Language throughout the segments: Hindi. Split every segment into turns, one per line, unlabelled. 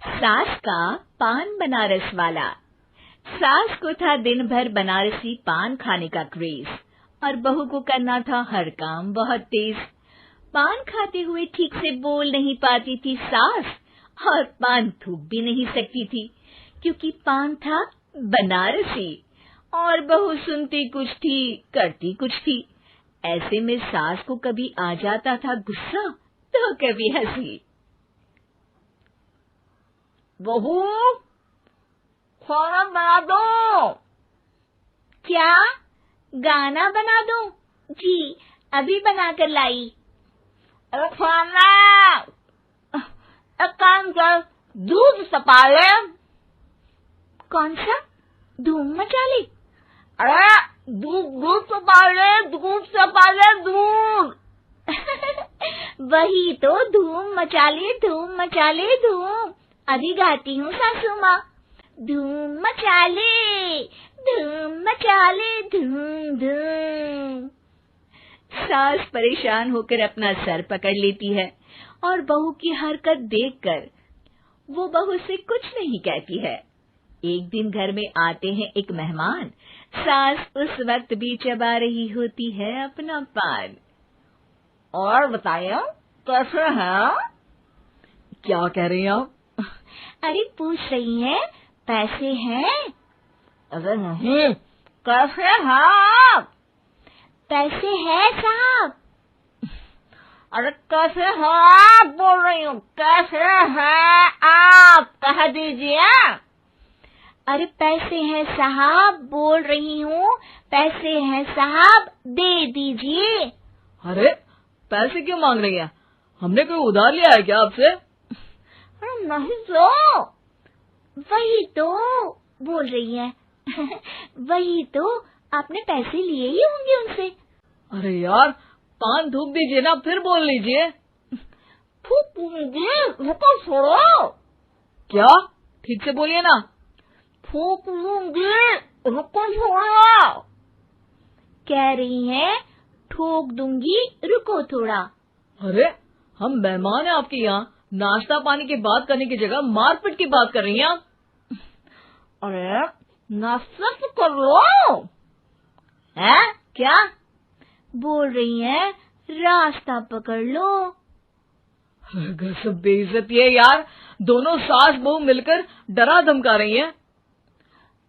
सास का पान बनारस वाला। सास को था दिन भर बनारसी पान खाने का क्रेज और बहू को करना था हर काम बहुत तेज। पान खाते हुए ठीक से बोल नहीं पाती थी सास और पान थूक भी नहीं सकती थी क्योंकि पान था बनारसी और बहू सुनती कुछ थी करती कुछ थी। ऐसे में सास को कभी आ जाता था गुस्सा तो कभी हंसी।
बहू, खाना बना दो।
क्या? गाना बना दो? जी, अभी बनाकर लाई।
अरे खाना, एक काम कर, दूध सपा ले।
कौन सा? धूम मचा ले?
अरे दूध सपा ले, दूध सपा ले, दूध।
वही तो, धूम मचा ले, धूम मचा ले, धूम। अभी गाती हूँ सासू माँ। धूम मचा ले, धूम मचा ले, धूम धूम। सास परेशान होकर अपना सर पकड़ लेती है और बहू की हरकत देखकर वो बहू से कुछ नहीं कहती है। एक दिन घर में आते हैं एक मेहमान। सास उस वक्त भी चबा रही होती है अपना पान।
और बताइए, कैसे हैं?
क्या कह रही हैं आप? अरे पूछ रही हैं, पैसे हैं?
अरे नहीं, कैसे हैं आप?
पैसे हैं साहब।
अरे कैसे हैं आप बोल रही हूँ, कैसे हैं आप कह दीजिए।
अरे पैसे हैं साहब बोल रही हूँ, पैसे हैं साहब दे दीजिए।
अरे पैसे क्यों मांग रही हैं? हमने कोई उधार लिया है क्या आपसे? अरे नहीं तो।
वही तो बोल रही है। वही तो, आपने पैसे लिए ही होंगे उनसे।
अरे यार, पान थूक दीजिए ना, फिर बोल लीजिए। थूकूंगी, रुको छोड़ो। क्या? ठीक से बोलिए ना। थूक लूंगी, रुको छोड़ो।
कह रही हैं ठोक दूंगी, रुको थोड़ा।
अरे हम मेहमान हैं आपके यहाँ, नाश्ता पानी की बात करने की जगह मारपीट की बात कर रही हैं आप। अरे नाश्ता तो कर लो। है क्या?
बोल रही हैं रास्ता पकड़ लो।
सब बेइज्जती है यार, दोनों सास बहू मिलकर डरा धमका रही हैं।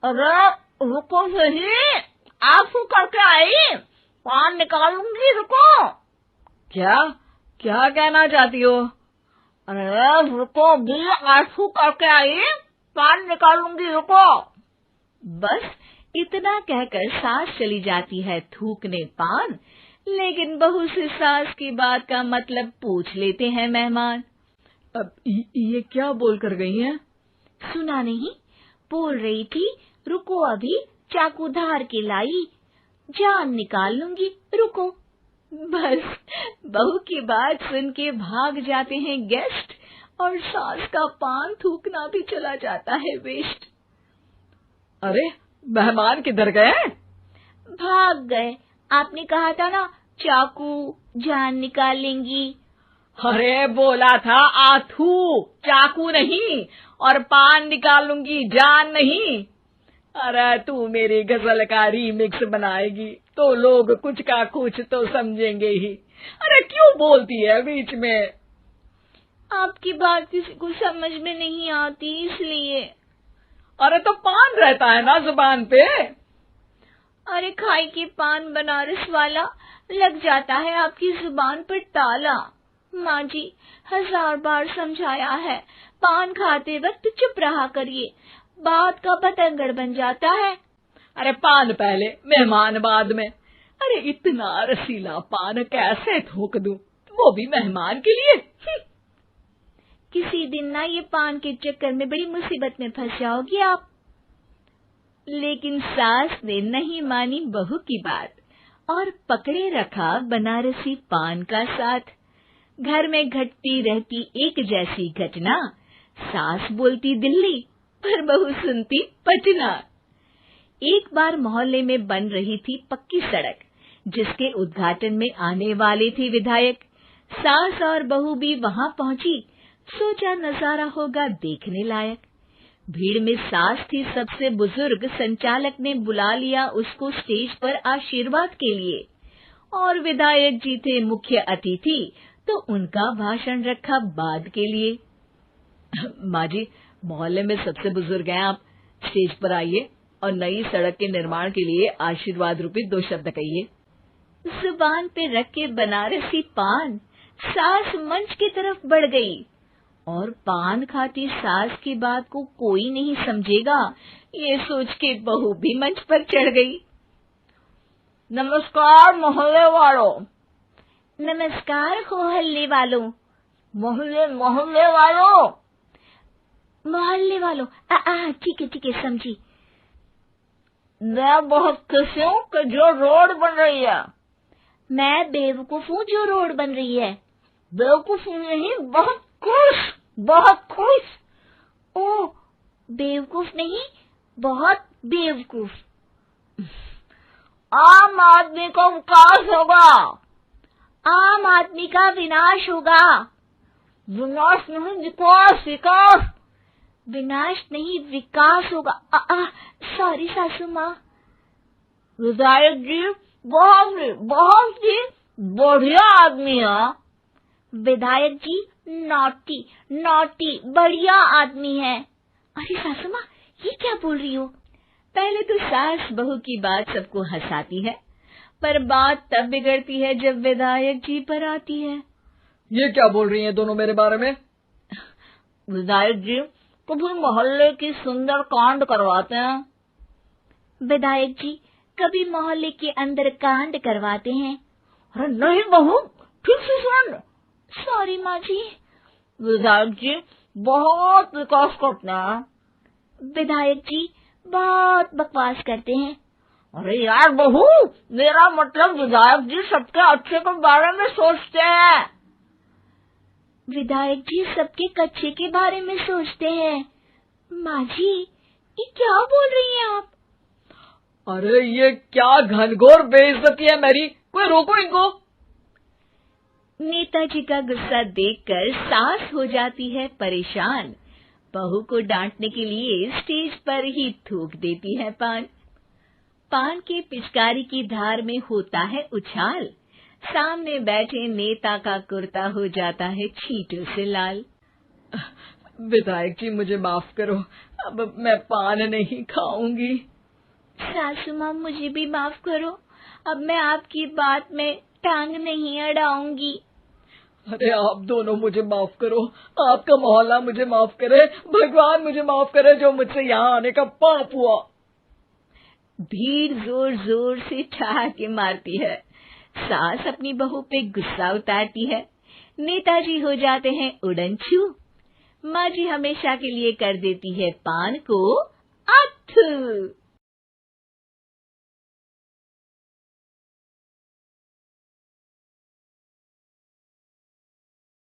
अरे रुको सही, आंसू करके आई, पान निकालूंगी, रुको। क्या क्या कहना चाहती हो? अरे रुको भी, आंसू करके आई, पान निकालूंगी, रुको।
बस इतना कहकर सास चली जाती है थूकने पान, लेकिन बहू से सास की बात का मतलब पूछ लेते हैं मेहमान।
अब ये क्या बोल कर गई हैं?
सुना नहीं? बोल रही थी रुको अभी, चाकू धार के लाई, जान निकाल लूंगी, रुको। बस बहू की बात सुन के भाग जाते हैं गेस्ट और सास का पान थूकना भी चला जाता है वेस्ट।
अरे मेहमान किधर गए?
भाग गए। आपने कहा था ना चाकू जान निकाल लेंगी।
अरे बोला था आथू, चाकू नहीं, और पान निकाल लूंगी, जान नहीं। अरे तू मेरी गजल का रीमिक्स बनाएगी तो लोग कुछ का कुछ तो समझेंगे ही। अरे क्यों बोलती है बीच में?
आपकी बात किसी को समझ में नहीं आती इसलिए।
अरे तो पान रहता है ना जुबान पे।
अरे खाई के पान बनारस वाला, लग जाता है आपकी जुबान पर ताला। माँ जी 1000 बार समझाया है, पान खाते वक्त चुप रहा करिए, बात का बतंगड़ बन जाता है।
अरे पान पहले, मेहमान बाद में। अरे इतना रसीला पान कैसे थूक दूं, वो भी मेहमान के लिए।
किसी दिन ना ये पान के चक्कर में बड़ी मुसीबत में फंस जाओगी आप। लेकिन सास ने नहीं मानी बहू की बात और पकड़े रखा बनारसी पान का साथ। घर में घटती रहती एक जैसी घटना, सास बोलती दिल्ली पर बहू सुनती पटना। एक बार मोहल्ले में बन रही थी पक्की सड़क, जिसके उद्घाटन में आने वाले थे विधायक। सास और बहू भी वहां पहुंची। सोचा नजारा होगा देखने लायक। भीड़ में सास थी सबसे बुजुर्ग। संचालक ने बुला लिया उसको स्टेज पर आशीर्वाद के लिए, और विधायक जी थे मुख्य अतिथि, तो उनका भाषण रखा बाद के लिए। माँ जी, मोहल्ले में सबसे बुजुर्ग हैं आप, स्टेज पर आइए और नई सड़क के निर्माण के लिए आशीर्वाद रूपी 2 शब्द कहिए। जुबान पे रख के बनारसी पान सास मंच की तरफ बढ़ गई, और पान खाती सास की बात को कोई नहीं समझेगा, ये सोच के बहू भी मंच पर चढ़ गई।
नमस्कार मोहल्ले वालों।
नमस्कार मोहल्ले वालों।
मोहल्ले वालों।
मोहल्ले वालों, ठीक है समझी।
मैं बहुत खुश हूँ कि जो रोड बन रही है।
मैं बेवकूफ हूँ जो रोड बन रही है।
बेवकूफ नहीं, बहुत खुश।
ओह, बेवकूफ नहीं, बहुत बेवकूफ।
आम आदमी का विकास होगा।
आम आदमी का विनाश होगा।
विनाश नहीं, विकास।
विनाश नहीं, विकास होगा। सॉरी सासू माँ।
विधायक जी बहुत ही बढ़िया आदमी है।
विधायक जी नॉटी बढ़िया आदमी है। अरे सासू माँ, ये क्या बोल रही हो? पहले तो सास बहू की बात सबको हंसाती है, पर बात तब बिगड़ती है जब विधायक जी पर आती है।
ये क्या बोल रही हैं दोनों मेरे बारे में? विधायक जी कभी मोहल्ले की सुंदर कांड करवाते हैं।
विधायक जी कभी मोहल्ले के अंदर कांड करवाते हैं।
अरे नहीं बहू, ठीक से सुन।
सॉरी माँ जी।
विधायक जी बहुत विकास करते हैं।
विधायक जी बहुत बकवास करते हैं।
अरे यार बहू, मेरा मतलब विधायक जी सबके अच्छे के बारे में सोचते हैं।
विधायक जी सबके कच्चे के बारे में सोचते हैं। माँ जी, ये क्या बोल रही हैं आप?
अरे ये क्या घनघोर बेइज्जती है मेरी, कोई रोको इनको।
नेताजी का गुस्सा देखकर सास हो जाती है परेशान। बहू को डांटने के लिए स्टेज पर ही थूक देती है पान के पिचकारी की धार में होता है उछाल। सामने बैठे नेता का कुर्ता हो जाता है छींटों से लाल।
विधायक जी मुझे माफ करो, अब मैं पान नहीं खाऊंगी।
सासू माँ मुझे भी माफ करो, अब मैं आपकी बात में टांग नहीं अड़ाऊंगी।
अरे आप दोनों मुझे माफ करो, आपका मोहल्ला मुझे माफ करे, भगवान मुझे माफ करे जो मुझसे यहाँ आने का पाप हुआ।
भीड़ जोर जोर से ठहाके मारती है। सास अपनी बहू पे गुस्सा उतारती है। नेताजी हो जाते हैं उड़नछू। माँ जी हमेशा के लिए कर देती है पान को अथ।